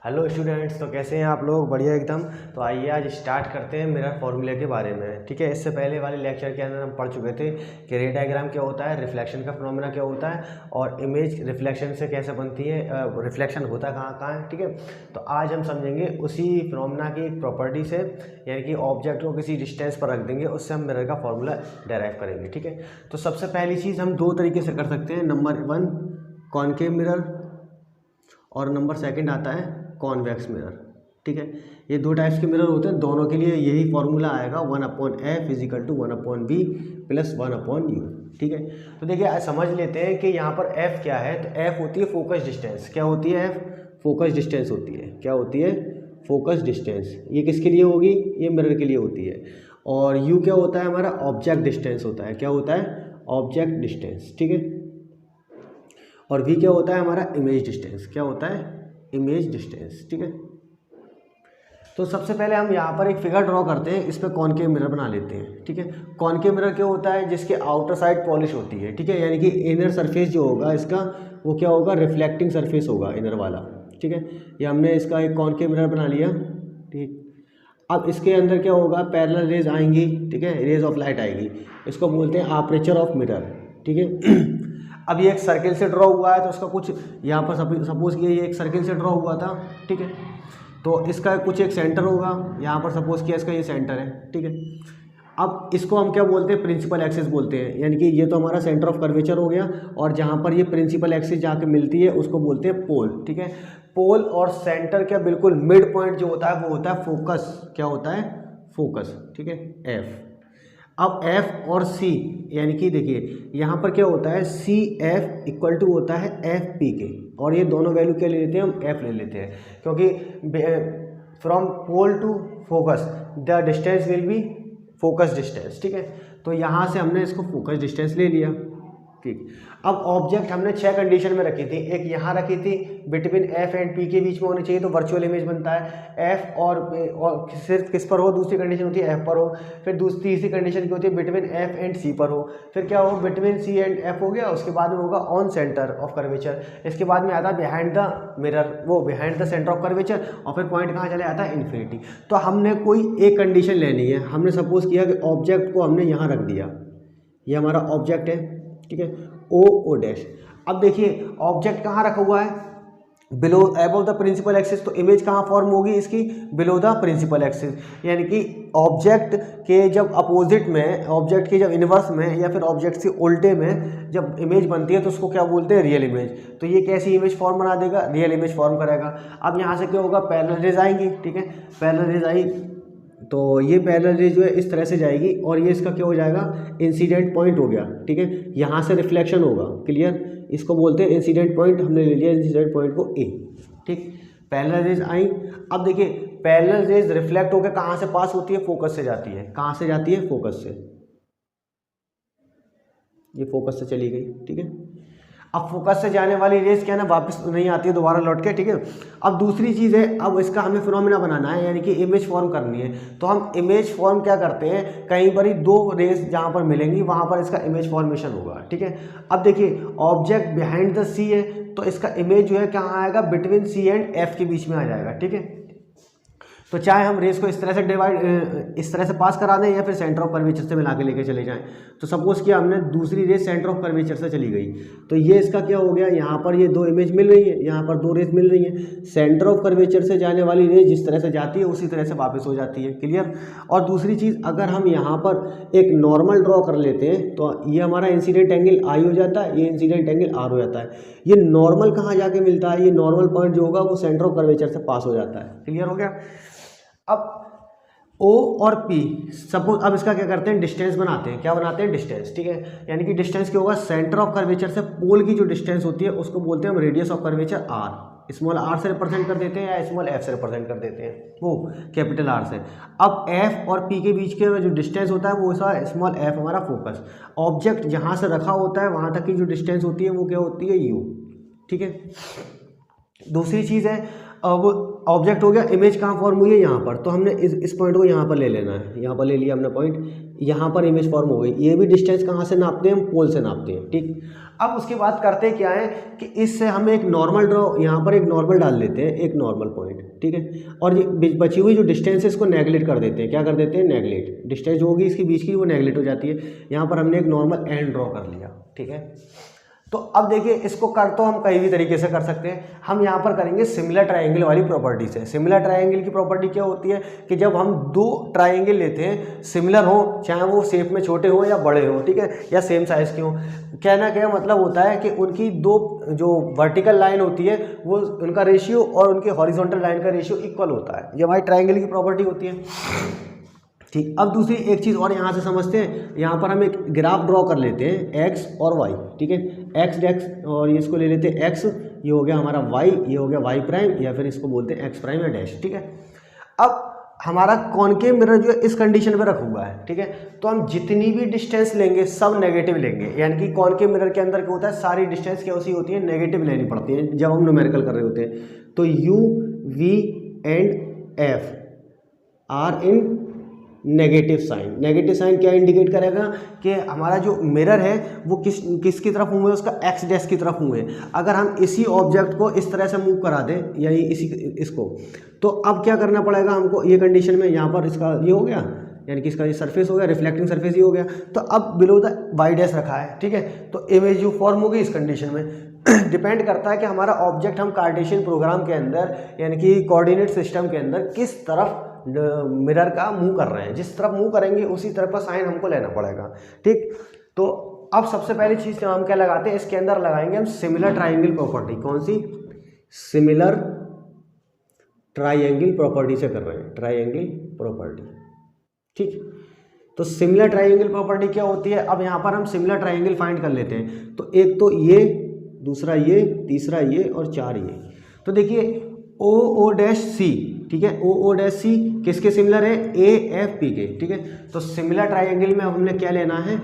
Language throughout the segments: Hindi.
हेलो स्टूडेंट्स, तो कैसे हैं आप लोग? बढ़िया एकदम। तो आइए आज स्टार्ट करते हैं मिरर फॉर्मूले के बारे में। ठीक है, इससे पहले वाले लेक्चर के अंदर हम पढ़ चुके थे कि रे डायग्राम क्या होता है, रिफ्लेक्शन का फिनोमेना क्या होता है और इमेज रिफ्लेक्शन से कैसे बनती है, रिफ्लेक्शन होता कहाँ कहाँ है। ठीक है, तो आज हम समझेंगे उसी फिनोमेना की एक प्रॉपर्टी से, यानी कि ऑब्जेक्ट को किसी डिस्टेंस पर रख देंगे, उससे हम मिरर का फॉर्मूला डेराइव करेंगे। ठीक है, तो सबसे पहली चीज़ हम दो तरीके से कर सकते हैं। नंबर 1 कॉनकेव मिरर और नंबर सेकंड आता है कॉन्वेक्स मिरर। ठीक है, ये दो टाइप्स के मिरर होते हैं, दोनों के लिए यही फॉर्मूला आएगा 1/f = 1/v + 1/u। ठीक है, तो देखिए आज समझ लेते हैं कि यहाँ पर f क्या है। तो f होती है फोकस डिस्टेंस। क्या होती है? f फोकस डिस्टेंस होती है। क्या होती है? Focus distance. ये किसके लिए होगी? ये मिरर के लिए होती है। और u क्या होता है? हमारा ऑब्जेक्ट डिस्टेंस होता है। क्या होता है? Object distance. ठीक है, और v क्या होता है? हमारा इमेज डिस्टेंस। क्या होता है? Image distance. ठीक है, तो सबसे पहले हम यहाँ पर एक फिगर ड्रॉ करते हैं, इस पर कॉनकेव मिरर बना लेते हैं। ठीक है, कॉनकेव मिरर क्या होता है? जिसके आउटर साइड पॉलिश होती है। ठीक है, यानी कि इनर सरफेस जो होगा इसका, वो क्या होगा? रिफ्लेक्टिंग सरफेस होगा इनर वाला। ठीक है, ये हमने इसका एक कॉनकेव मिरर बना लिया। ठीक, अब इसके अंदर क्या होगा? पैरेलल रेज आएंगी। ठीक है, रेज ऑफ लाइट आएगी, इसको बोलते हैं अपर्चर ऑफ मिरर। ठीक है, अब ये एक सर्किल से ड्रॉ हुआ है, तो उसका कुछ यहाँ पर सपोज किया ये एक सर्किल से ड्रॉ हुआ था। ठीक है, तो इसका कुछ एक सेंटर होगा, यहाँ पर सपोज किया इसका ये सेंटर है। ठीक है, अब इसको हम क्या बोलते हैं? प्रिंसिपल एक्सिस बोलते हैं, यानी कि ये तो हमारा सेंटर ऑफ कर्वेचर हो गया, और जहाँ पर ये प्रिंसिपल एक्सिस जाके मिलती है उसको बोलते हैं पोल। ठीक है, पोल और सेंटर क्या बिल्कुल मिड पॉइंट जो होता है वो होता है फोकस। क्या होता है? फोकस। ठीक है, एफ। अब F और C, यानी कि देखिए यहाँ पर क्या होता है? CF = होता है FP के, और ये दोनों वैल्यू क्या ले लेते हैं? हम F ले लेते हैं, क्योंकि from pole to focus the distance will be focus distance. ठीक है, तो यहाँ से हमने इसको फोकस डिस्टेंस ले लिया। ठीक, अब ऑब्जेक्ट हमने 6 कंडीशन में रखी थी। एक यहाँ रखी थी बिटवीन F एंड P के बीच में होनी चाहिए, तो वर्चुअल इमेज बनता है। F और सिर्फ किस पर हो? दूसरी कंडीशन होती है F पर हो। फिर तीसरी कंडीशन की होती है बिटवीन F एंड C पर हो। फिर क्या हो? बिटवीन C एंड F हो गया, उसके बाद में होगा ऑन सेंटर ऑफ कर्वेचर। इसके बाद में आता है बिहाइंड द मिरर, वो behind the centre of curvature, और फिर पॉइंट कहाँ चले आता है? इन्फिनिटी। तो हमने कोई एक कंडीशन लेनी है। हमने सपोज किया कि ऑब्जेक्ट को हमने यहाँ रख दिया, ये हमारा ऑब्जेक्ट है। ठीक है, ओ डैश। अब देखिए ऑब्जेक्ट कहाँ रखा हुआ है? Below above the principal axis. तो इमेज कहाँ फॉर्म होगी इसकी? बिलो द प्रिंसिपल एक्सिस, यानी कि ऑब्जेक्ट के जब अपोजिट में, ऑब्जेक्ट के जब इनवर्स में, या फिर ऑब्जेक्ट से उल्टे में जब इमेज बनती है तो उसको क्या बोलते हैं? Real image. तो ये कैसी इमेज फॉर्म बना देगा? रियल इमेज फॉर्म करेगा। अब यहाँ से क्या होगा? पैरेलल रेज आएंगी। ठीक है, पैरेलल रेज आई तो ये पैरेलल रेज जो है इस तरह से जाएगी, और ये इसका क्या हो जाएगा? इंसिडेंट पॉइंट हो गया। ठीक है, यहाँ से रिफ्लेक्शन होगा। क्लियर, इसको बोलते हैं इंसिडेंट पॉइंट। हमने ले लिया इंसिडेंट पॉइंट को ए। ठीक, पैरेलल रेज आई। अब देखिए पैरेलल रेज रिफ्लेक्ट होकर कहाँ से पास होती है? फोकस से जाती है। कहाँ से जाती है? फोकस से। ये फोकस से चली गई। ठीक है, अब फोकस से जाने वाली रेस क्या है ना, वापस नहीं आती है दोबारा लौट के। ठीक है, अब दूसरी चीज़ है, अब इसका हमें फिनोमेना बनाना है, यानी कि इमेज फॉर्म करनी है। तो हम इमेज फॉर्म क्या करते हैं? कहीं पर ही दो रेस जहाँ पर मिलेंगी वहाँ पर इसका इमेज फॉर्मेशन होगा। ठीक है, अब देखिए ऑब्जेक्ट बिहाइंड द सी है, तो इसका इमेज जो है कहाँ आएगा? बिटवीन सी एंड एफ के बीच में आ जाएगा। ठीक है, तो चाहे हम रेस को इस तरह से इस तरह से पास करा दें, या फिर सेंटर ऑफ कर्वेचर से मिला के लेके चले जाएं। तो सपोज किया हमने दूसरी रेस सेंटर ऑफ कर्वेचर से चली गई, तो ये इसका क्या हो गया? यहाँ पर ये दो इमेज मिल रही है, यहाँ पर दो रेस मिल रही है। सेंटर ऑफ कर्वेचर से जाने वाली रेस जिस तरह से जाती है उसी तरह से वापस हो जाती है। क्लियर, और दूसरी चीज़, अगर हम यहाँ पर एक नॉर्मल ड्रॉ कर लेते हैं तो ये हमारा इंसिडेंट एंगल आई हो जाता है, ये इंसिडेंट एंगल आर हो जाता है। ये नॉर्मल कहाँ जाके मिलता है? ये नॉर्मल पॉइंट जो होगा वो सेंटर ऑफ कर्वेचर से पास हो जाता है। क्लियर हो गया। अब O और P सपोज, अब इसका क्या करते हैं? डिस्टेंस बनाते हैं। क्या बनाते हैं? डिस्टेंस। ठीक है, यानी कि डिस्टेंस क्या होगा? सेंटर ऑफ कर्वेचर से पोल की जो डिस्टेंस होती है उसको बोलते हैं हम radius of curvature r। Small r से रिप्रेजेंट कर देते हैं या स्मॉल f से रिप्रेजेंट कर देते हैं, वो कैपिटल R से। अब F और P के बीच के जो डिस्टेंस होता है वो स्मॉल f हमारा फोकस। ऑब्जेक्ट जहाँ से रखा होता है वहाँ तक की जो डिस्टेंस होती है वो क्या होती है? u। ठीक है, दूसरी चीज़ है, अब ऑब्जेक्ट हो गया, इमेज कहाँ फॉर्म हुई है? यहाँ पर। तो हमने इस पॉइंट को यहाँ पर ले लेना है। यहाँ पर ले लिया हमने पॉइंट, यहाँ पर इमेज फॉर्म हो गई। ये भी डिस्टेंस कहाँ से नापते हैं, हम पोल से नापते हैं, ठीक। अब उसके बाद करते क्या है कि इससे हम एक नॉर्मल ड्रॉ, यहाँ पर एक नॉर्मल डाल लेते हैं, एक नॉर्मल पॉइंट, ठीक है। और ये बची हुई जो डिस्टेंस है इसको नेगलेक्ट कर देते हैं। क्या कर देते हैं, नेगलेक्ट। डिस्टेंस जो होगी इसके बीच की वो नेगलेक्ट हो जाती है। यहाँ पर हमने एक नॉर्मल एंड ड्रॉ कर लिया, ठीक है। तो अब देखिए इसको कर तो हम कई भी तरीके से कर सकते हैं। हम यहाँ पर करेंगे सिमिलर ट्रायंगल वाली प्रॉपर्टी से। सिमिलर ट्रायंगल की प्रॉपर्टी क्या होती है कि जब हम दो ट्रायंगल लेते हैं, सिमिलर हो, चाहे वो शेप में छोटे हो या बड़े हो, ठीक है, या सेम साइज के हो, कहना क्या मतलब होता है कि उनकी दो जो वर्टिकल लाइन होती है वो उनका रेशियो और उनके हॉरिजॉन्टल लाइन का रेशियो इक्वल होता है। ये हमारी ट्रायंगल की प्रॉपर्टी होती है, ठीक। अब दूसरी एक चीज़ और यहाँ से समझते हैं। यहाँ पर हम एक ग्राफ ड्रॉ कर लेते हैं एक्स और वाई, ठीक है। एक्स और इसको ले लेते हैं एक्स, ये हो गया हमारा वाई, ये हो गया वाई प्राइम, या फिर इसको बोलते हैं एक्स प्राइम या डैश, ठीक है। अब हमारा कॉनकेव मिरर जो है इस कंडीशन पे रखा हुआ है, ठीक है। तो हम जितनी भी डिस्टेंस लेंगे सब नेगेटिव लेंगे, यानी कि कॉनकेव मिरर के अंदर क्या होता है, सारी डिस्टेंस क्या होती है, नेगेटिव लेनी पड़ती है जब हम न्यूमेरिकल कर रहे होते हैं। तो U, V and F are in negative sign. Negative sign क्या इंडिकेट करेगा कि हमारा जो मिरर है वो किसकी तरफ मूव है, उसका एक्स डैश की तरफ मूव है। अगर हम इसी ऑब्जेक्ट को इस तरह से मूव करा दें या इसको, तो अब क्या करना पड़ेगा हमको, ये कंडीशन में यहाँ पर इसका ये हो गया, यानी कि इसका ये सरफेस हो गया, रिफ्लेक्टिंग सरफेस ये हो गया। तो अब बिलो द वाई डैश रखा है, ठीक है। तो इमेज जो फॉर्म होगी इस कंडीशन में डिपेंड करता है कि हमारा ऑब्जेक्ट हम कार्टेशियन प्रोग्राम के अंदर, यानी कि कोऑर्डिनेट सिस्टम के अंदर किस तरफ मिरर का मूव कर रहे हैं। जिस तरफ मूव करेंगे उसी तरफ का साइन हमको लेना पड़ेगा, ठीक। तो अब सबसे पहली चीज़ हम क्या लगाते हैं, इसके अंदर लगाएंगे हम सिमिलर ट्रायंगल प्रॉपर्टी। कौन सी, सिमिलर ट्रायंगल प्रॉपर्टी से कर रहे हैं, ट्रायंगल प्रॉपर्टी, ठीक। तो सिमिलर ट्रायंगल प्रॉपर्टी क्या होती है, अब यहाँ पर हम सिमिलर ट्रायंगल फाइंड कर लेते हैं। तो एक तो ये, दूसरा ये, तीसरा ये और चार ये। तो देखिए ओ ओ डैश सी, ठीक है, ओ ओ डैश सी किसके सिमिलर है, ए एफ पी के, ठीक है। तो सिमिलर ट्रायंगल में हमने क्या लेना है,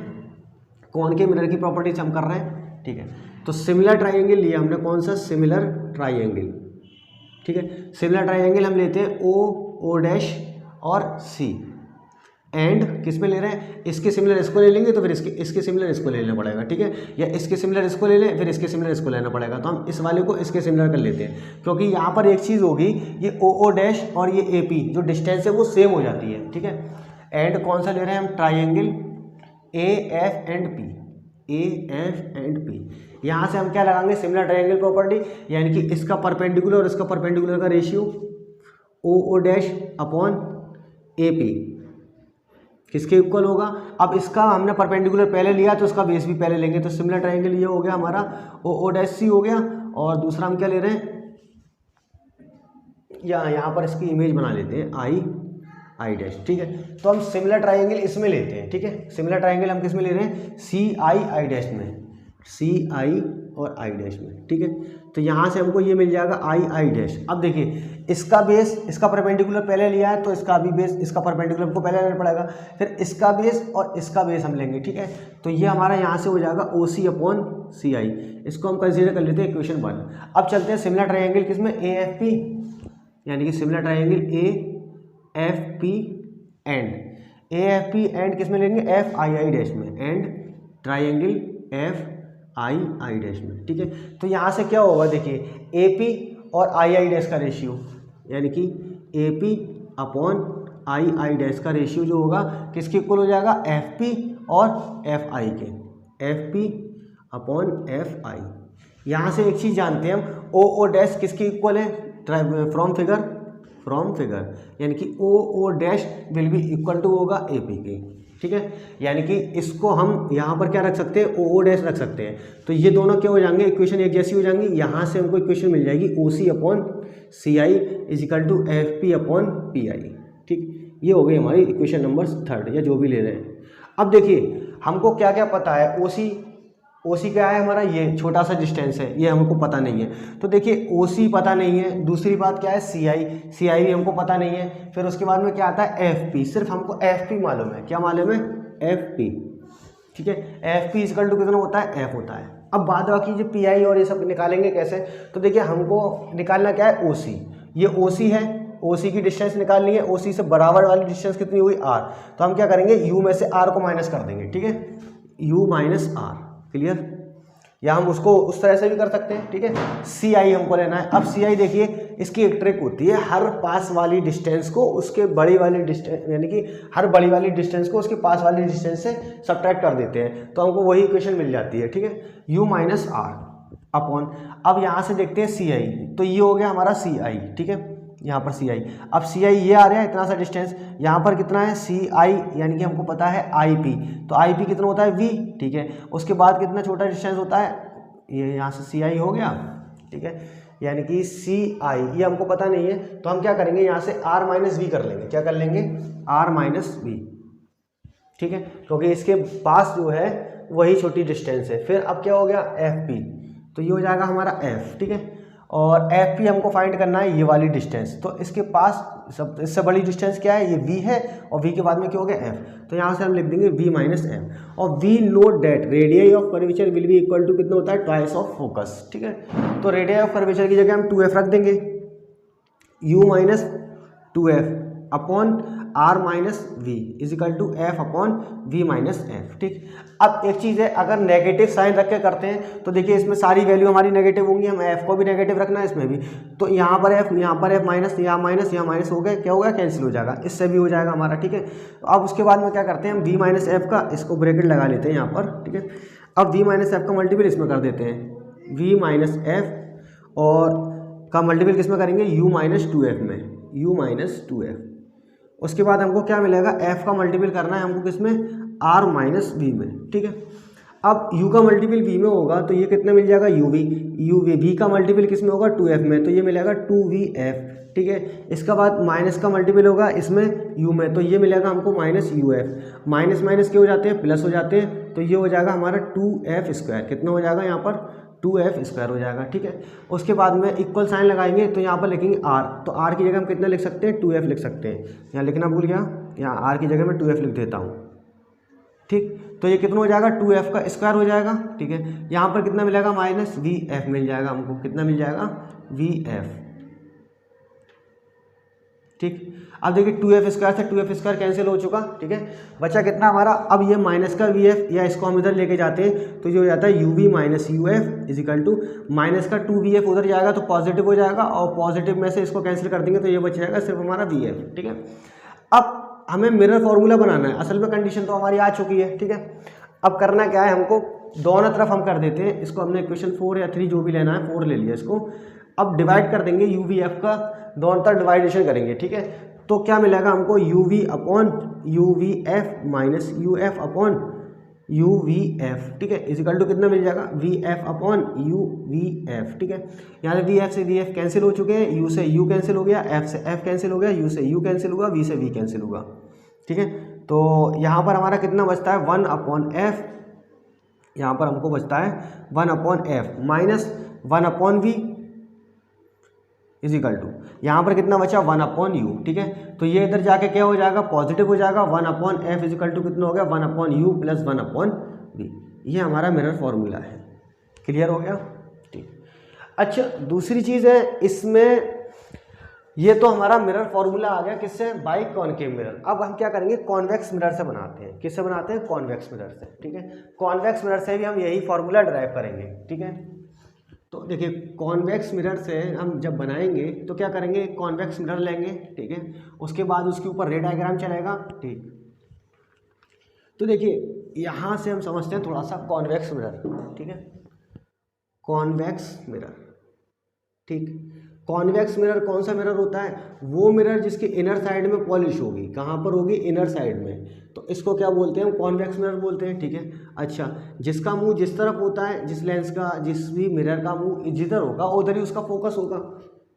कॉनकेव मिरर की प्रॉपर्टी से हम कर रहे हैं, ठीक है। तो सिमिलर ट्रायंगल लिया हमने, कौन सा, सिमिलर ट्रायंगल, ठीक है। सिमिलर ट्रायंगल हम लेते हैं ओ ओ डैश और सी, एंड किस में ले रहे हैं, इसके सिमिलर इसको ले लेंगे तो फिर इसके सिमिलर इसको ले लेना पड़ेगा, ठीक है। या इसके सिमिलर इसको ले लें फिर इसके सिमिलर इसको लेना पड़ेगा। तो हम इस वाले को इसके सिमिलर कर लेते हैं, क्योंकि यहाँ पर एक चीज़ होगी, ये ओ ओ डैश और ये ए पी जो डिस्टेंस है वो सेम हो जाती है, ठीक है। एंड कौन सा ले रहे हैं हम, triangle A F and P, A F and P. यहाँ से हम क्या लगाएंगे, सिमिलर ट्रायंगल प्रॉपर्टी, यानी कि इसका परपेंडिकुलर और इसका परपेंडिकुलर का ratio O O dash upon A P किसके इक्वल होगा। अब इसका हमने परपेंडिकुलर पहले लिया तो इसका बेस भी पहले लेंगे। तो सिमिलर ट्रायंगल ये हो गया हमारा ओ ओ डैश सी हो गया, और दूसरा हम क्या ले रहे हैं, यहाँ पर इसकी इमेज बना लेते हैं आई आई डैश, ठीक है। तो हम सिमिलर ट्रायंगल इसमें लेते हैं, ठीक है। सिमिलर ट्रायंगल हम किस में ले रहे हैं, सी आई आई डैश में, सी आई और आई डैश में, ठीक है। तो यहाँ से हमको ये मिल जाएगा आई आई डैश। अब देखिए इसका बेस, इसका परपेंडिकुलर पहले लिया है तो इसका भी बेस, इसका परपेंडिकुलर हमको पहले लेना पड़ेगा, फिर इसका बेस और इसका बेस हम लेंगे, ठीक है। तो ये हमारा यहाँ से हो जाएगा ओ सी अपॉन सी आई। इसको हम कंसीडर कर लेते हैं इक्वेशन 1। अब चलते हैं सिमिलर ट्रायंगल किसमें, ए एफ पी, यानी कि similar triangle A F P and, A F P and किस में लेंगे, एफ आई आई डैश में, and triangle F I I dash में, ठीक है। तो यहाँ से क्या होगा, देखिए ए पी और आई आई डैश का रेशियो, यानी कि A P upon I I dash का रेशियो जो होगा किसके इक्वल हो जाएगा, एफ पी और एफ आई के, F P upon F I. यहाँ से एक चीज़ जानते हैं हम, ओ ओ डैश किसके इक्वल है, फ्रॉम फिगर, यानी कि O O dash will be equal to होगा ए पी के, ठीक है। यानी कि इसको हम यहाँ पर क्या रख सकते हैं, ओ ओ डैश रख सकते हैं। तो ये दोनों क्या हो जाएंगे, इक्वेशन एक जैसी हो जाएंगी। यहाँ से हमको इक्वेशन मिल जाएगी O C upon C I is equal to F P upon P I, ठीक। ये हो गई हमारी इक्वेशन नंबर 3 या जो भी ले रहे हैं। अब देखिए हमको क्या क्या पता है, ओ सी क्या है हमारा, ये छोटा सा डिस्टेंस है, ये हमको पता नहीं है। तो देखिए ओ सी पता नहीं है, दूसरी बात क्या है, सी आई भी हमको पता नहीं है। फिर उसके बाद में क्या आता है, एफ पी, सिर्फ हमको एफ पी मालूम है। क्या मालूम है, एफ पी, ठीक है। एफ पी इक्वल टू कितना होता है, एफ होता है। अब बाद बाकी जो पी आई और ये सब निकालेंगे कैसे, तो देखिए हमको निकालना क्या है, ओ सी। ये ओ सी है, OC की डिस्टेंस निकालनी है, OC से बराबर वाली डिस्टेंस कितनी हुई r, तो हम क्या करेंगे u में से r को माइनस कर देंगे, ठीक है, u माइनस r, क्लियर। या हम उसको उस तरह से भी कर सकते हैं, ठीक है। CI हमको लेना है। अब CI देखिए इसकी एक ट्रिक होती है, हर पास वाली डिस्टेंस को उसके बड़ी वाली डिस्टेंस, यानी कि हर बड़ी वाली डिस्टेंस को उसके पास वाली डिस्टेंस से सब्ट्रैक्ट कर देते हैं, तो हमको वही इक्वेशन मिल जाती है, ठीक है, u माइनस r अपॉन। अब यहाँ से देखते हैं CI, तो ये हो गया हमारा CI, ठीक है, यहाँ पर CI। अब CI ये आ रहा है इतना सा डिस्टेंस, यहाँ पर कितना है CI, यानी कि हमको पता है IP, तो IP कितना होता है V, ठीक है। उसके बाद कितना छोटा डिस्टेंस होता है, ये यहाँ से CI हो गया, ठीक है, यानी कि CI ये हमको पता नहीं है, तो हम क्या करेंगे यहाँ से R माइनस V कर लेंगे, क्या कर लेंगे, R माइनस V, ठीक है, क्योंकि इसके पास जो है वही छोटी डिस्टेंस है। फिर अब क्या हो गया FP, तो ये हो जाएगा हमारा F, ठीक है, और FP हमको फाइंड करना है ये वाली डिस्टेंस, तो इसके पास सब इससे बड़ी डिस्टेंस क्या है, ये V है, और V के बाद में क्या हो गया F, तो यहाँ से हम लिख देंगे V माइनस F। और we know that radius of curvature will be equal to कितना होता है, ट्वाइस ऑफ फोकस, ठीक है। तो रेडियस ऑफ कर्वेचर की जगह हम 2F रख देंगे, U minus 2F upon R minus V is equal to F upon V minus F, ठीक। अब एक चीज़ है, अगर नेगेटिव साइन रख के करते हैं तो देखिए इसमें सारी वैल्यू हमारी नेगेटिव होंगी, हम F को भी नेगेटिव रखना है इसमें भी, तो यहाँ पर F माइनस, यहाँ माइनस हो गया, क्या हो गया, कैंसिल हो जाएगा, इससे भी हो जाएगा हमारा, ठीक है। तो अब उसके बाद में क्या करते हैं, हम V माइनस F का इसको ब्रैकेट लगा लेते हैं यहाँ पर, ठीक है। अब V माइनस F का मल्टीपल इसमें कर देते हैं, V माइनस F और का मल्टीपल किस में करेंगे, U माइनस 2F में, U माइनस 2F। उसके बाद हमको क्या मिलेगा, F का मल्टीपल करना है हमको किसमें, R माइनस V में, ठीक है। अब U का मल्टीपल V में होगा तो ये कितना मिल जाएगा, UV V का मल्टीपल किस में होगा, 2F में, तो ये मिलेगा 2VF, ठीक है। इसका बाद माइनस का मल्टीपल होगा इसमें U में, तो ये मिलेगा हमको माइनस UF, माइनस माइनस क्या हो जाते हैं, प्लस हो जाते हैं, तो ये हो जाएगा हमारा 2F स्क्वायर, कितना हो जाएगा यहाँ पर 2F स्क्वायर हो जाएगा, ठीक है। उसके बाद में इक्वल साइन लगाएंगे तो यहाँ पर लिखेंगे R, तो R की जगह हम कितना लिख सकते हैं, 2F लिख सकते हैं, यहाँ लिखना भूल गया, यहाँ R की जगह मैं 2F लिख देता हूँ, ठीक। तो ये कितना हो जाएगा, 2F का स्क्वायर हो जाएगा, ठीक है। यहाँ पर कितना मिलेगा, माइनस VF मिल जाएगा हमको, कितना मिल जाएगा, VF, ठीक। अब देखिए 2F स्क्वायर से 2F स्क्वायर कैंसिल हो चुका, ठीक है। बचा कितना हमारा, अब ये माइनस का VF या इसको हम इधर लेके जाते हैं तो ये हो जाता है UV minus UF is equal to minus का 2VF उधर जाएगा तो पॉजिटिव हो जाएगा, और पॉजिटिव में से इसको कैंसिल कर देंगे तो ये बच जाएगा सिर्फ हमारा VF, ठीक है। अब हमें मिरर फॉर्मूला बनाना है, असल में कंडीशन तो हमारी आ चुकी है, ठीक है। अब करना क्या है, हमको दोनों तरफ हम कर देते हैं इसको, हमने इक्वेशन 4 या 3 जो भी लेना है 4 ले लिया इसको। अब डिवाइड कर देंगे UVF का, दोनों तरफ डिवाइडेशन करेंगे, ठीक है। तो क्या मिलेगा हमको, UV upon UVF minus UF upon UVF, ठीक है, इज इक्वल टू कितना मिल जाएगा, VF अपॉन UVF, ठीक है। यहाँ से VF से VF कैंसिल हो चुके हैं, U से U कैंसिल हो गया, F से F कैंसिल हो गया, U से U कैंसिल होगा, V से V कैंसिल होगा, ठीक है। तो यहाँ पर हमारा कितना बचता है, 1 अपॉन F, यहाँ पर हमको बचता है 1 upon F minus 1 upon V is equal to, यहाँ पर कितना बचा, 1 अपॉन U, ठीक है। तो ये इधर जाके क्या हो जाएगा, पॉजिटिव हो जाएगा, 1 upon F is equal to कितना हो गया, 1 upon U plus 1 upon V। ये हमारा मिरर फॉर्मूला है, क्लियर हो गया, ठीक। अच्छा दूसरी चीज़ है इसमें, ये तो हमारा मिरर फॉर्मूला आ गया किससे, बाई कॉनकेव मिरर। अब हम क्या करेंगे, कॉन्वेक्स मिरर से बनाते हैं, किससे बनाते हैं, कॉन्वेक्स मिरर से, ठीक है। कॉन्वेक्स मिरर से भी हम यही फॉर्मूला ड्राइव करेंगे, ठीक है। तो देखिए कॉन्वेक्स मिरर से हम जब बनाएंगे तो क्या करेंगे, कॉन्वेक्स मिरर लेंगे, ठीक है। उसके बाद उसके ऊपर रे डायग्राम चलेगा, ठीक। तो देखिए यहाँ से हम समझते हैं थोड़ा सा कॉन्वेक्स मिरर, ठीक है, कॉन्वेक्स मिरर, ठीक। कॉन्वेक्स मिरर कौन सा मिरर होता है, वो मिरर जिसके इनर साइड में पॉलिश होगी, कहाँ पर होगी, इनर साइड में, तो इसको क्या बोलते हैं, कॉन्वेक्स मिरर बोलते हैं, ठीक है। अच्छा जिसका मुंह जिस तरफ होता है, जिस लेंस का, जिस भी मिरर का मुंह जिधर होगा उधर ही उसका फोकस होगा।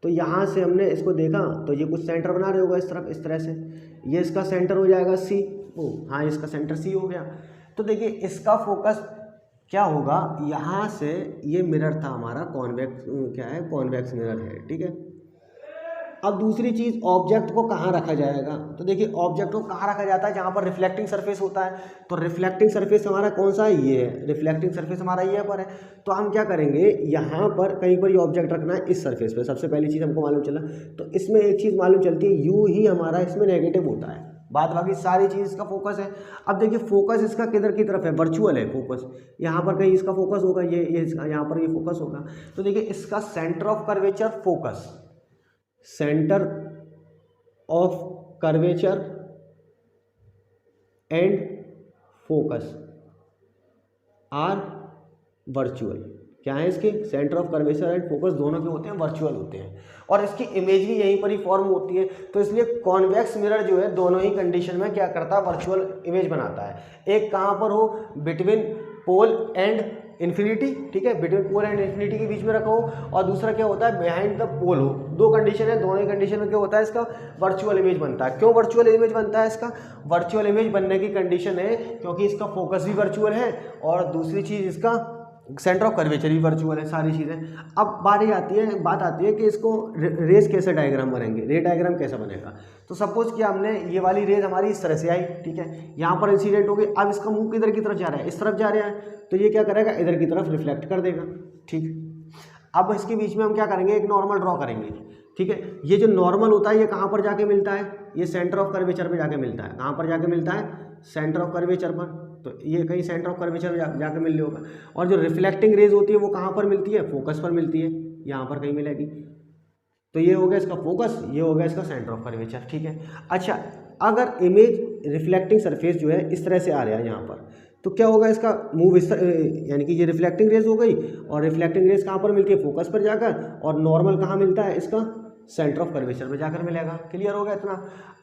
तो यहाँ से हमने इसको देखा तो ये कुछ सेंटर बना रहे होगा इस तरफ, इस तरह से, ये इसका सेंटर हो जाएगा C, ओ हाँ इसका सेंटर C हो गया। तो देखिए इसका फोकस क्या होगा, यहाँ से ये मिरर था हमारा कॉन्वेक्स, क्या है, कॉन्वेक्स मिरर है, ठीक है। अब दूसरी चीज़, ऑब्जेक्ट को कहाँ रखा जाएगा, तो देखिए ऑब्जेक्ट को कहाँ रखा जाता है, जहाँ पर रिफ्लेक्टिंग सरफेस होता है। तो रिफ्लेक्टिंग सरफेस हमारा कौन सा है, ये है, रिफ्लेक्टिंग सरफेस हमारा ये पर है। तो हम क्या करेंगे, यहाँ पर कहीं पर ये ऑब्जेक्ट रखना है इस सरफेस पे, सबसे पहली चीज़ हमको मालूम चला। तो इसमें एक चीज़ मालूम चलती है, यू ही हमारा इसमें नेगेटिव होता है, बाद बाकी सारी चीज़ इसका फोकस है। अब देखिए फोकस इसका किधर की तरफ है, वर्चुअल है फोकस, यहाँ पर कहीं इसका फोकस होगा, ये यहाँ पर ये फोकस होगा। तो देखिए इसका centre of curvature focus, centre of curvature and focus are virtual. क्या है इसके, centre of curvature and focus दोनों के होते हैं, वर्चुअल होते हैं, और इसकी इमेज भी यहीं पर ही फॉर्म होती है। तो इसलिए कॉन्वेक्स मिरर जो है दोनों ही कंडीशन में क्या करता है, वर्चुअल इमेज बनाता है। एक कहाँ पर हो, बिटवीन पोल एंड इन्फिनिटी, ठीक है, बिटवीन पोल एंड इन्फिनिटी के बीच में रखा हो, और दूसरा क्या होता है, बिहाइंड द पोल हो। दो कंडीशन है, दोनों ही कंडीशन में क्या होता है, इसका वर्चुअल इमेज बनता है। क्यों वर्चुअल इमेज बनता है, इसका वर्चुअल इमेज बनने की कंडीशन है क्योंकि इसका फोकस भी वर्चुअल है, और दूसरी चीज़ इसका सेंटर ऑफ कर्वेचर भी वर्चुअल है, सारी चीज़ें। अब बात आती है कि इसको रेज कैसे डायग्राम बनेंगे, रे डायग्राम कैसा बनेगा। तो सपोज कि हमने ये वाली रेज हमारी इस तरह से आई, ठीक है, यहाँ पर इंसिडेंट हो गई। अब इसका मुंह किधर की तरफ जा रहा है, इस तरफ जा रहा है, तो ये क्या करेगा, इधर की तरफ रिफ्लेक्ट कर देगा, ठीक। अब इसके बीच में हम क्या करेंगे, एक नॉर्मल ड्रॉ करेंगे, ठीक है। ये जो नॉर्मल होता है ये कहाँ पर जाके मिलता है, ये सेंटर ऑफ कर्वेचर पे जाके मिलता है। कहाँ पर जाके मिलता है, सेंटर ऑफ कर्वेचर पर, तो ये कहीं सेंटर ऑफ कर्वेचर जाके मिल रही होगा। और जो रिफ्लेक्टिंग रेज होती है वो कहाँ पर मिलती है, फोकस पर मिलती है, यहाँ पर कहीं मिलेगी। तो ये हो गया इसका फोकस, ये हो गया इसका सेंटर ऑफ कर्वेचर, ठीक है। अच्छा, अगर इमेज रिफ्लेक्टिंग सरफेस जो है इस तरह से आ रहा है यहाँ पर, तो क्या होगा, इसका मूव इस यानी कि ये रिफ्लेक्टिंग रेज हो गई, और रिफ्लेक्टिंग रेज कहाँ पर मिलती है, फोकस पर जाकर, और नॉर्मल कहाँ मिलता है, इसका सेंटर ऑफ कर्वेचर में जाकर मिलेगा। क्लियर हो गया इतना।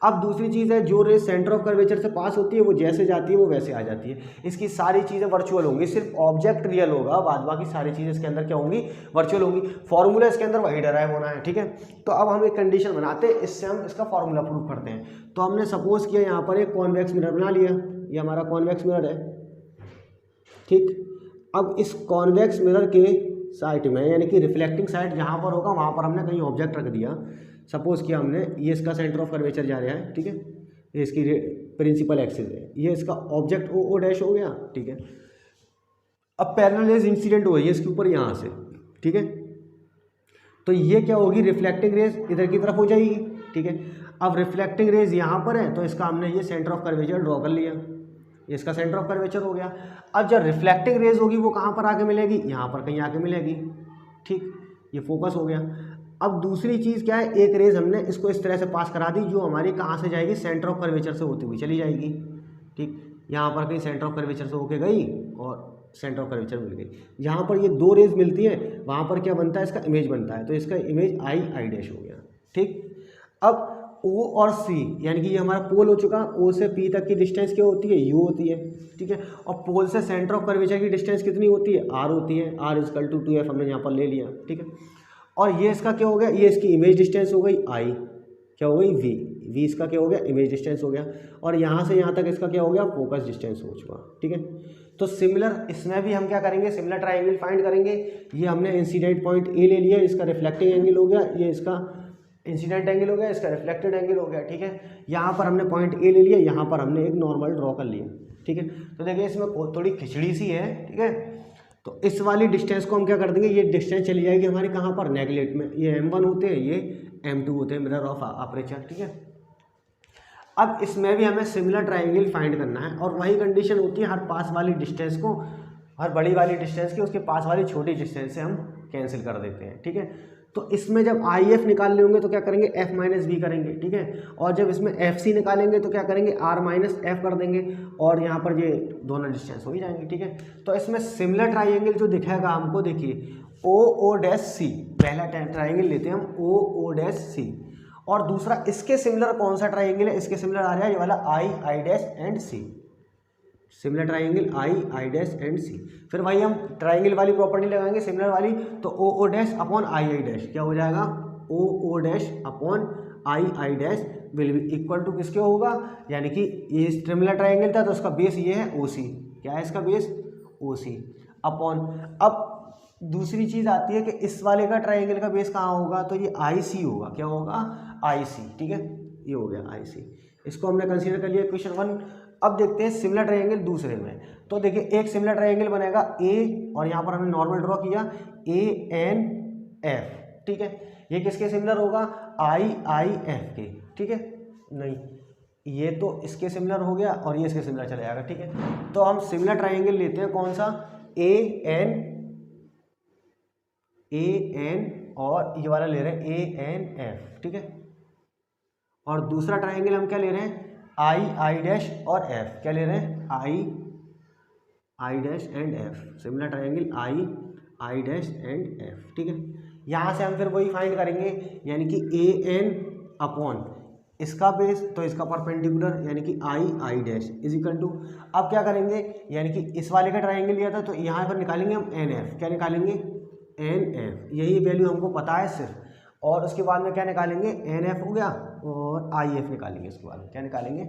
अब दूसरी चीज़ है, जो रेज सेंटर ऑफ कर्वेचर से पास होती है वो जैसे जाती है वो वैसे आ जाती है। इसकी सारी चीज़ें वर्चुअल होंगी, सिर्फ ऑब्जेक्ट रियल होगा, बाद बाकी सारी चीज़ें इसके अंदर क्या होंगी, वर्चुअल होंगी। फॉर्मूला इसके अंदर वही डराइव होना है, ठीक है। तो अब हम एक कंडीशन बनाते हैं, इससे हम इसका फॉर्मूला प्रूव करते हैं। तो हमने सपोज किया यहाँ पर एक कॉन्वेक्स मिरर बना लिया, ये हमारा कॉन्वेक्स मिरर है, ठीक। अब इस कॉन्वेक्स मिरर के साइड में, यानी कि रिफ्लेक्टिंग साइड जहाँ पर होगा वहाँ पर हमने कहीं ऑब्जेक्ट रख दिया। सपोज किया हमने, ये इसका सेंटर ऑफ कर्वेचर जा रहा है, ठीक है, ये इसकी प्रिंसिपल एक्सिस है, ये इसका ऑब्जेक्ट ओ डैश हो गया, ठीक है। अब पैरेलल रेज इंसिडेंट हो रही है इसके ऊपर यहाँ से, ठीक है। तो ये क्या होगी, रिफ्लेक्टिंग रेज इधर की तरफ हो जाएगी, ठीक है। अब रिफ्लेक्टिंग रेज यहाँ पर है, तो इसका हमने ये सेंटर ऑफ कर्वेचर ड्रॉ कर लिया, इसका सेंटर ऑफ कर्वेचर हो गया। अब जब रिफ्लेक्टिंग रेज होगी वो कहाँ पर आके मिलेगी, यहाँ पर कहीं आके मिलेगी, ठीक, ये फोकस हो गया। अब दूसरी चीज़ क्या है, एक रेज हमने इसको इस तरह से पास करा दी, जो हमारी कहाँ से जाएगी, सेंटर ऑफ कर्वेचर से होती हुई चली जाएगी, ठीक। यहाँ पर कहीं सेंटर ऑफ कर्वेचर से होके गई और सेंटर ऑफ कर्वेचर मिल गई। जहाँ पर ये दो रेज मिलती है वहाँ पर क्या बनता है, इसका इमेज बनता है, तो इसका इमेज आई डैश हो गया, ठीक। अब ओ और सी, यानी कि ये हमारा पोल हो चुका, ओ से पी तक की डिस्टेंस क्या होती है, यू होती है, ठीक है। और पोल से सेंटर ऑफ कर्वेचर की डिस्टेंस कितनी होती है, आर होती है, आर इजकल टू 2f हमने यहाँ पर ले लिया, ठीक है। और ये इसका क्या हो गया, ये इसकी इमेज डिस्टेंस हो गई आई, क्या हो गई, वी इसका क्या हो गया, इमेज डिस्टेंस हो गया। और यहाँ से यहाँ तक इसका क्या हो गया, फोकस डिस्टेंस हो चुका, ठीक है। तो सिमिलर इसमें भी हम क्या करेंगे, सिमिलर ट्राइंगल फाइंड करेंगे। ये हमने इंसिडेंट पॉइंट ए ले लिया, इसका रिफ्लेक्टिंग एंगल हो गया, ये इसका इंसिडेंट एंगल हो गया, इसका रिफ्लेक्टेड एंगल हो गया, ठीक है। यहाँ पर हमने पॉइंट ए ले लिया, यहाँ पर हमने एक नॉर्मल ड्रॉ कर लिया, ठीक है। तो देखिए इसमें थोड़ी खिचड़ी सी है, ठीक है। तो इस वाली डिस्टेंस को हम क्या कर देंगे, ये डिस्टेंस चली जाएगी हमारी कहाँ पर, नेगलेट में। ये m1 होते हैं, ये m2 होते हैं, मिरर ऑफ अपर्चर, ठीक है। अब इसमें भी हमें सिमिलर ट्राइंगल फाइंड करना है, और वही कंडीशन होती है, हर पास वाली डिस्टेंस को, हर बड़ी वाली डिस्टेंस की उसके पास वाली छोटी डिस्टेंस से हम कैंसिल कर देते हैं, ठीक है। तो इसमें जब आई एफ निकालने होंगे तो क्या करेंगे, एफ माइनस बी करेंगे, ठीक है। और जब इसमें एफ सी निकालेंगे तो क्या करेंगे, आर माइनस एफ कर देंगे, और यहाँ पर ये दोनों डिस्टेंस हो ही जाएंगे, ठीक है। तो इसमें सिमिलर ट्राइंगल जो दिखेगा हमको, देखिए ओ डैश सी, पहला ट्राइंगल लेते हैं हम ओ डैश सी, और दूसरा इसके सिमिलर कौन सा ट्राइंगल है, इसके सिमिलर आ रहा है ये वाला I dash and C, similar triangle I dash and C. फिर वही हम ट्राइंगल वाली प्रॉपर्टी लगाएंगे सिमिलर वाली, तो O dash upon I dash क्या हो जाएगा, O dash upon I dash will be equal to किसके होगा, यानी कि ये सिमिलर ट्राइंगल था तो उसका बेस ये है ओ सी, क्या है इसका बेस, ओ सी, अपॉन, अब दूसरी चीज़ आती है कि इस वाले का ट्राइंगल का बेस कहाँ होगा, तो ये आई सी होगा। क्या होगा, आई सी। ठीक है, ये हो गया आई सी, इसको हमने कंसीडर कर लिया क्वेश्चन 1। अब देखते हैं सिमिलर ट्राइंगल दूसरे में। तो देखिए एक सिमिलर ट्राइंगल बनेगा ए, और यहाँ पर हमने नॉर्मल ड्रॉ किया ए एन एफ। ठीक है, ये किसके सिमिलर होगा, आई आई एफ के। ठीक है, नहीं ये तो इसके सिमिलर हो गया और ये इसके सिमिलर चला जाएगा। ठीक है, तो हम सिमिलर ट्राइंगल लेते हैं कौन सा, ए एन और ये वाला ले रहे हैं ए एन एफ। ठीक है, और दूसरा ट्राइंगल हम क्या ले रहे हैं, आई डैश और एफ। क्या ले रहे हैं, आई dash and F. Similar triangle I dash and F. ठीक है, यहाँ से हम फिर वही फाइंड करेंगे, यानी कि ए एन अपॉन इसका बेस तो इसका परपेंडिकुलर, यानी कि I dash is equal to, अब क्या करेंगे, यानी कि इस वाले का ट्राइंगल लिया था तो यहाँ पर निकालेंगे हम एन एफ। क्या निकालेंगे, एन एफ, यही वैल्यू हमको पता है सिर्फ। और उसके बाद में क्या निकालेंगे, एन एफ हो गया, और आई एफ निकालेंगे। उसके बाद में क्या निकालेंगे,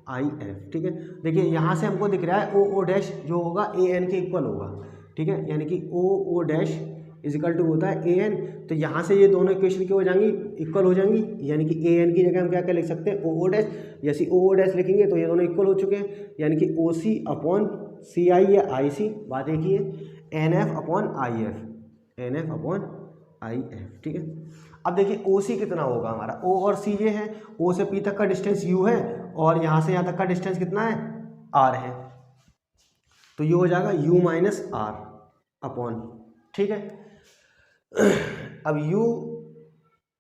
आई एफ। ठीक है, देखिए यहाँ से हमको दिख रहा है ओ डैश जो होगा ए एन के इक्वल होगा। ठीक है, यानी कि O dash is equal to होता है ए एन। तो यहाँ से ये दोनों इक्वेशन क्या हो जाएंगी, इक्वल हो जाएंगी, यानी कि ए एन की जगह हम क्या क्या लिख सकते हैं, ओ डैश। जैसे ओ डैश लिखेंगे तो ये दोनों इक्वल हो चुके हैं, यानी कि ओ सी अपॉन सी आई या आई सी, बात एक ही है, N F upon I F, N F upon I F. ठीक है, अब देखिए ओ सी कितना होगा हमारा, ओ और सी ये है, ओ से पी तक का डिस्टेंस यू है, और यहाँ से यहाँ तक का डिस्टेंस कितना है, आर है। तो ये हो जाएगा यू माइनस आर अपॉन। ठीक है, अब यू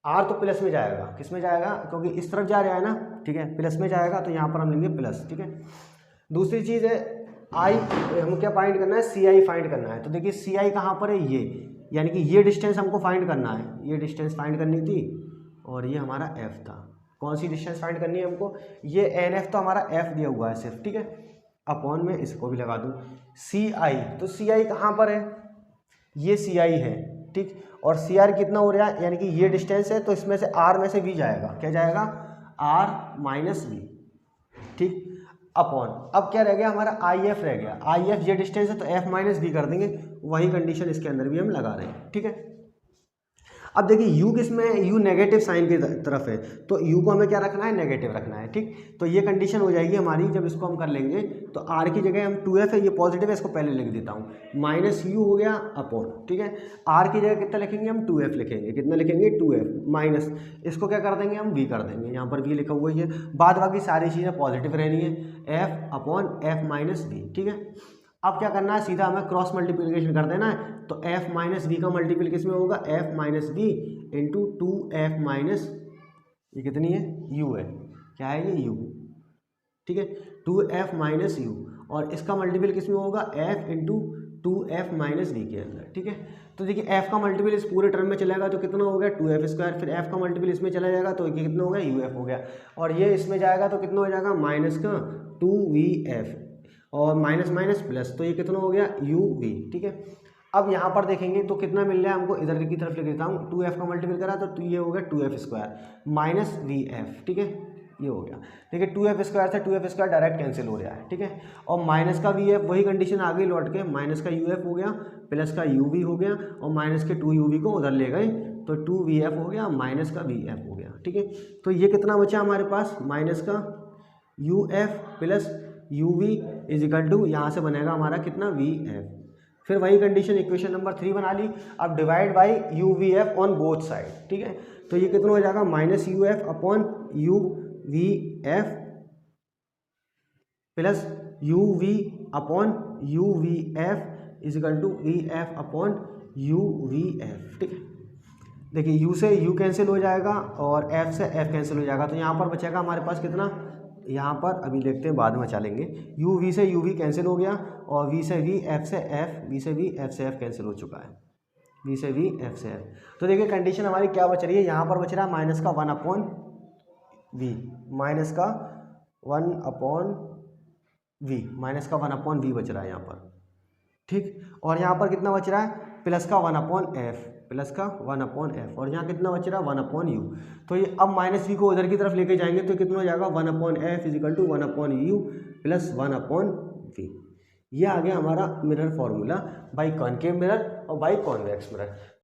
आर तो प्लस में जाएगा, किस में जाएगा, क्योंकि इस तरफ जा रहा है ना। ठीक है, प्लस में जाएगा तो यहाँ पर हम लेंगे प्लस। ठीक है, दूसरी चीज़ है आई, हम क्या फाइंड करना है, सी आई फाइंड करना है। तो देखिए सी आई कहाँ पर है, ये, यानी कि ये डिस्टेंस हमको फाइंड करना है, ये डिस्टेंस फाइंड करनी थी, और ये हमारा एफ था। कौन सी डिस्टेंस फाइंड करनी है हमको, ये एन एफ तो हमारा एफ दिया हुआ है सिर्फ। ठीक है, अपॉन में इसको भी लगा दूँ सी आई, तो सी आई कहाँ पर है, ये सी आई है। ठीक, और सी आर कितना हो रहा है, यानी कि ये डिस्टेंस है, तो इसमें से आर में से वी जाएगा। क्या जाएगा, आर माइनस वी। ठीक, अपॉन, अब क्या रह गया हमारा, आई एफ रह गया। आई एफ ये डिस्टेंस है तो एफ माइनस वी कर देंगे, वही कंडीशन इसके अंदर भी हम लगा रहे हैं। ठीक है, अब देखिए यू किस में है, यू नेगेटिव साइन की तरफ है, तो यू को हमें क्या रखना है, नेगेटिव रखना है। ठीक, तो ये कंडीशन हो जाएगी हमारी, जब इसको हम कर लेंगे तो आर की जगह हम 2f है, ये पॉजिटिव है, इसको पहले लिख देता हूँ, माइनस यू हो गया अपॉन। ठीक है, आर की जगह कितना लिखेंगे हम, 2f लिखेंगे, कितना लिखेंगे, 2f माइनस, इसको क्या कर देंगे हम, v कर देंगे, यहाँ पर v लिखा हुआ ही है, बाद बाकी सारी चीज़ें पॉजिटिव रहनी है, f upon F minus V. ठीक है, अब क्या करना है, सीधा हमें क्रॉस मल्टीप्लिकेशन कर देना है, तो f माइनस वी का मल्टीप्लिकेशन में होगा f minus V into 2f minus, ये कितनी है, u है, क्या है ये, u। ठीक है, 2f माइनस u, और इसका मल्टीपल किस में होगा, f into 2f minus we के अंदर। ठीक है, तो देखिए f का मल्टीपल इस पूरे टर्म में चलेगा तो कितना हो गया, 2f स्क्वायर, फिर f का मल्टीपल इसमें चला जाएगा तो ये कितना हो गया, uf हो गया, और ये इसमें जाएगा तो कितना हो जाएगा, माइनस का 2vf, और माइनस माइनस प्लस, तो ये कितना हो गया, uv। ठीक है, अब यहाँ पर देखेंगे तो कितना मिल रहा है हमको, इधर की तरफ लिख देता हूँ, 2f का मल्टीपल करा तो ये हो गया 2f स्क्वायर माइनस vf। ठीक है, ये हो गया। देखिए 2f स्क्वायर से 2f स्क्वायर डायरेक्ट कैंसिल हो रहा है। ठीक है, और माइनस का vf वही कंडीशन आ गई लौट के, माइनस का uf हो गया, प्लस का uv हो गया, और माइनस के 2uv को उधर ले गए तो 2vf हो गया, माइनस का vf हो गया। ठीक है, तो ये कितना बचा हमारे पास, माइनस का uf plus uv is equal to, यहाँ से बनेगा हमारा कितना, vf। फिर वही कंडीशन इक्वेशन नंबर 3 बना ली। अब divide by U V F on both side. ठीक है, तो ये कितना हो जाएगा, minus U F upon U V F plus U V upon U V F is equal to V F upon U V F. ठीक है, देखिए यू से यू कैंसिल हो जाएगा और एफ से एफ कैंसिल हो जाएगा, तो यहाँ पर बचेगा हमारे पास कितना, यहाँ पर अभी देखते हैं, बाद में चलेंगे, यू वी से यू वी कैंसिल हो गया, और वी से वी, एफ से एफ, वी से वी, एफ से एफ कैंसिल हो चुका है, वी से वी, एफ से एफ। तो देखिए कंडीशन हमारी क्या बच रही है, यहाँ पर बच रहा है माइनस का 1 अपॉन वी, माइनस का 1 अपॉन वी, माइनस का 1 अपॉन वी बच रहा है यहाँ पर। ठीक, और यहाँ पर कितना बच रहा है, प्लस का 1 अपॉन एफ, प्लस का 1 अपॉन एफ, और यहाँ कितना बच रहा है, 1 अपॉन यू। तो ये अब माइनस वी को उधर की तरफ लेके जाएंगे तो कितना हो जाएगा, 1 upon F is equal to 1 upon U plus 1 upon V. ये आ गया हमारा mirror formula by concave mirror और बाई कॉन्वेक्स मिरर।